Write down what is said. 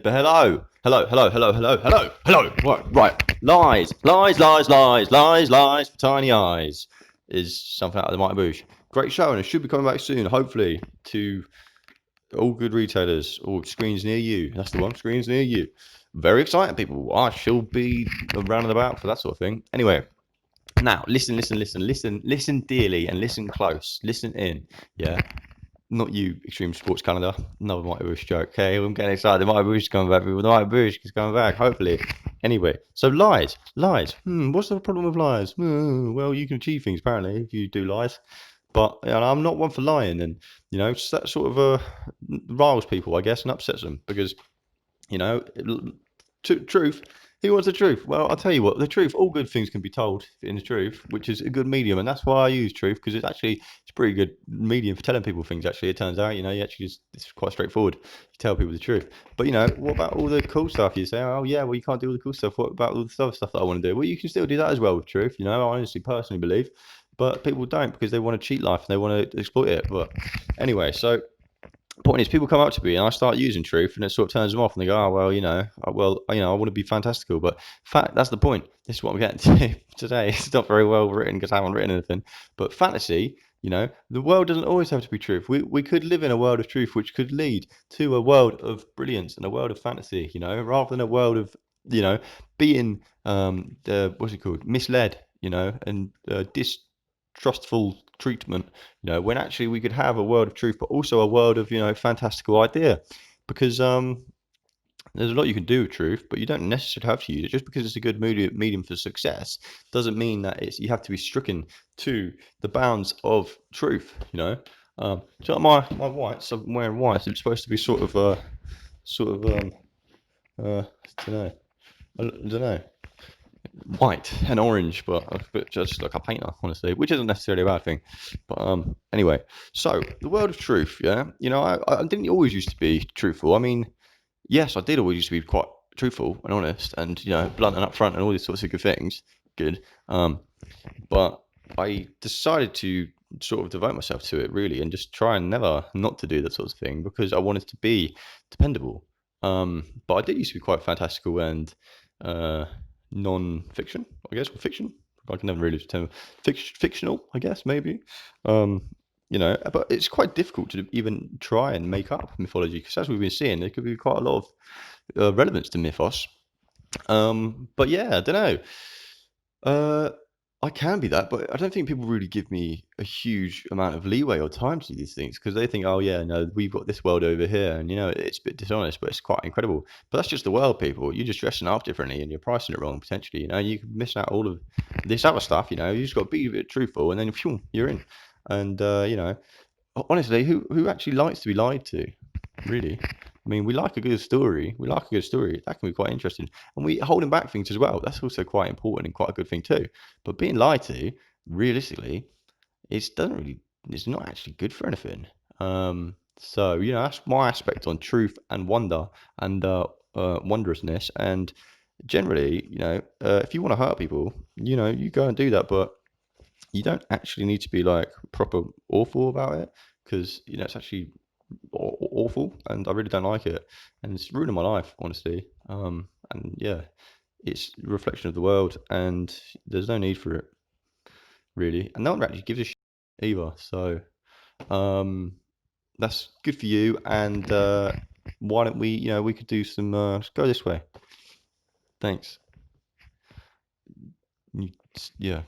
But hello. Right. Lies for tiny eyes is something out of the Mighty Boosh. Great show, and it should be coming back soon, hopefully, to all good retailers or screens near you. That's the one, screens near you. Very exciting, people. I shall be around and about for that sort of thing. Anyway, now listen dearly and listen close. Listen in, yeah. Not you, Extreme Sports Calendar. Another Mighty Boosh joke. Okay, I'm getting excited. The Mighty Boosh is coming back. The Mighty Boosh is coming back, hopefully. Anyway, so lies. What's the problem with lies? Well, you can achieve things, apparently, if you do lies. But I'm not one for lying. And, that sort of riles people, I guess, and upsets them. Because, you know, truth. Who wants the truth? Well, I'll tell you what, the truth, all good things can be told in the truth, which is a good medium. And that's why I use truth, because it's a pretty good medium for telling people things, actually. It turns out, it's quite straightforward. You tell people the truth. But, what about all the cool stuff? You say, oh, yeah, well, you can't do all the cool stuff. What about all the stuff that I want to do? Well, you can still do that as well with truth, I honestly, personally believe. But people don't, because they want to cheat life and they want to exploit it. But anyway, so point is, people come up to me and I start using truth, and it sort of turns them off, and they go, "Oh, well, I want to be fantastical." But in fact, that's the point. This is what I'm getting to today. It's not very well written because I haven't written anything. But fantasy, the world doesn't always have to be truth. We could live in a world of truth, which could lead to a world of brilliance and a world of fantasy. Rather than a world of being what's it called, misled, and distrustful treatment, when actually we could have a world of truth, but also a world of, fantastical idea. Because there's a lot you can do with truth, but you don't necessarily have to use it. Just because it's a good medium for success doesn't mean that you have to be stricken to the bounds of truth, So my whites, I'm wearing whites. It's supposed to be I don't know, white and orange, but just like a painter, honestly, which isn't necessarily a bad thing. But anyway, so the world of truth, yeah. I didn't always used to be truthful. I mean, yes, I did always used to be quite truthful and honest, and blunt and upfront and all these sorts of good things. Good. But I decided to sort of devote myself to it, really, and just try and never not to do that sort of thing, because I wanted to be dependable. But I did used to be quite fantastical and non-fiction, I guess, or fiction. I can never really determine fictional, I guess, maybe. But it's quite difficult to even try and make up mythology, because as we've been seeing, there could be quite a lot of relevance to mythos. But yeah, I don't know. I can be that, but I don't think people really give me a huge amount of leeway or time to do these things, because they think, oh yeah, no, we've got this world over here, and it's a bit dishonest, but it's quite incredible. But that's just the world, people. You're just dressing up differently, and you're pricing it wrong potentially. You can miss out all of this other stuff. You just got to be a bit truthful, and then phew, you're in. And honestly, who actually likes to be lied to? Really? I mean, we like a good story. We like a good story. That can be quite interesting. And we holding back things as well. That's also quite important and quite a good thing too. But being lied to, realistically, it's not actually good for anything. So that's my aspect on truth and wonder and wondrousness. And generally, if you want to hurt people, you go and do that. But you don't actually need to be like proper awful about it, because it's actually awful, and I really don't like it, and it's ruining my life, honestly. And yeah, it's a reflection of the world, and there's no need for it, really, and no one actually gives a shit either. So that's good for you. And why don't we could do some let's go this way. Thanks. Yeah.